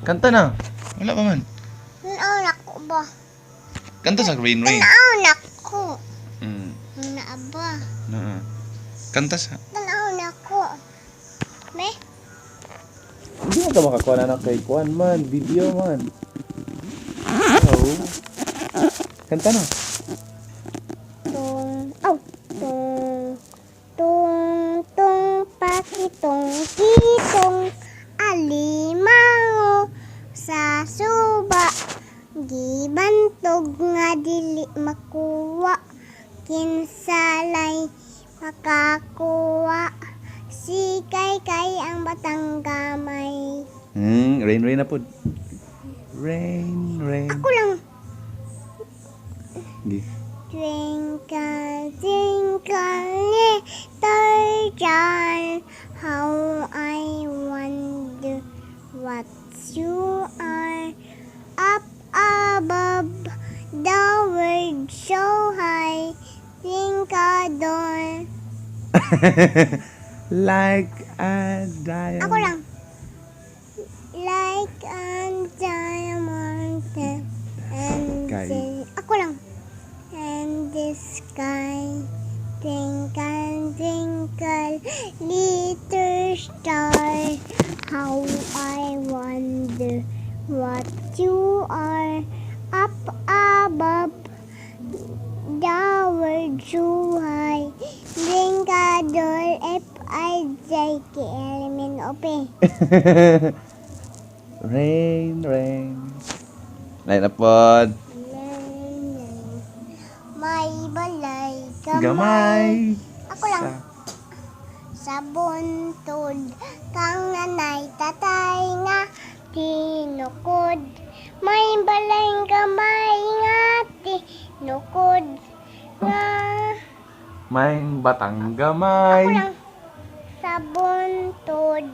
Kanta na. Wala pa man. Naanak ko ba? Kanta sa Rain Rain. Naanak ko. Naaba. Kanta sa. Naanak ko. Me? Hindi mo ka makakuha na kay Kuan man. Video man. Oh. Kanta na. Tung, pakitong, kitong, alimango, sa suba, gibantog nga dili makuha, kinsalay makakuha, sikay kay ang batang gamay. Rain Rain na po. Rain Rain. Ako lang. Gi. Twinkle, twinkle, little star, how I wonder what you are. Up above, the world so high, twinkle, Like a diamond. ako lang. Like a diamond and Sky. ako lang. And the sky, twinkle, twinkle, little star, how I wonder what you are. Up above, the world so high, twinkle, F-I-J-K-L-M-N-O-P. Rain Rain. Lain na po. May balay Gamay. Ako lang. Sa buntod kang nanay tatay nga tinukod. May balay gamay nga tinukod nga. May batang Ako gamay. lang. Sa buntod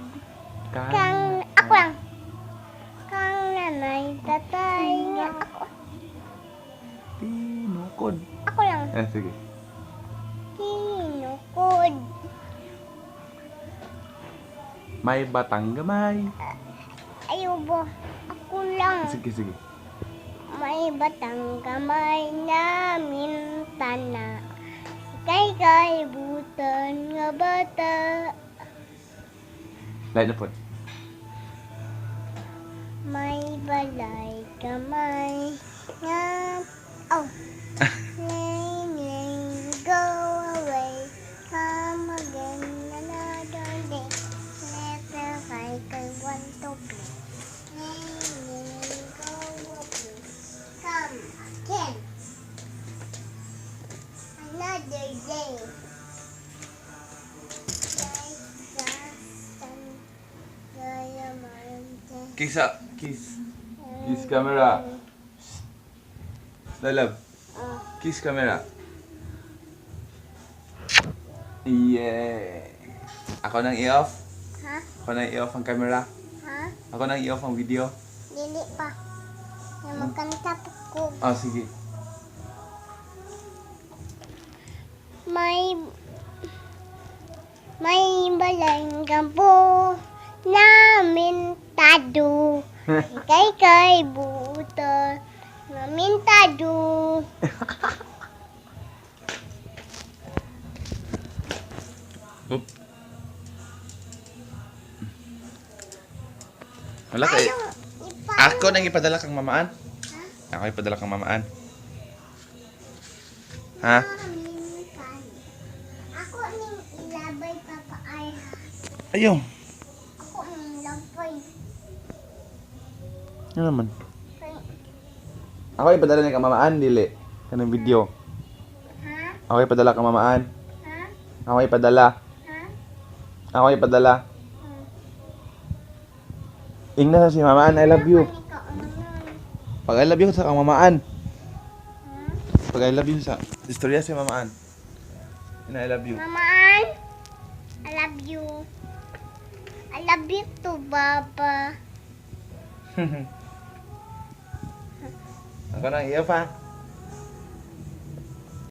kang ako lang. Kang nanay tatay nga ako. Tinukod. Ako lang. Sige. Tinukod. May batang gamay. Ayaw ba? Ako lang. Sige, sige. May batang kamay namin tana. Kay butan nga bata. Lain na po. May balay kamay nga. Oh. Lane, lane, go away. Come again another day. Never I want to play. Lane, lane, go away. Come again another day. Like the sun, diamond. Kiss. Kiss camera. Love. Kiss camera. Yeah. Ako nang i-off. Ha? Ako nang i-off ang camera. Ha? Ako nang i-off ang video. Dili pa. Yung magkanta ko. Sige. May balang gambo namin tado. Kay buta namin tado. Oop. Wala kay. Ako nang ipadala kang mamaan. Ako ipadala kang mamaan. Ha? Ako ning ilabay papa ay. Ayaw. Ako ning labay. Ano naman? Ako ipadala ni kang mamaan, dili. Kanang video. Ha? Ako ipadala kang mamaan. Ha? Ako ipadala. Ha? Ako ipadala. Ingna sa si mamaan, I love you. Pag I love you sa kang mamaan. Pag I love you sa istorya si mamaan. I love you. Mamaan, I love you. I love you too, Baba. Ako nang iyo pa.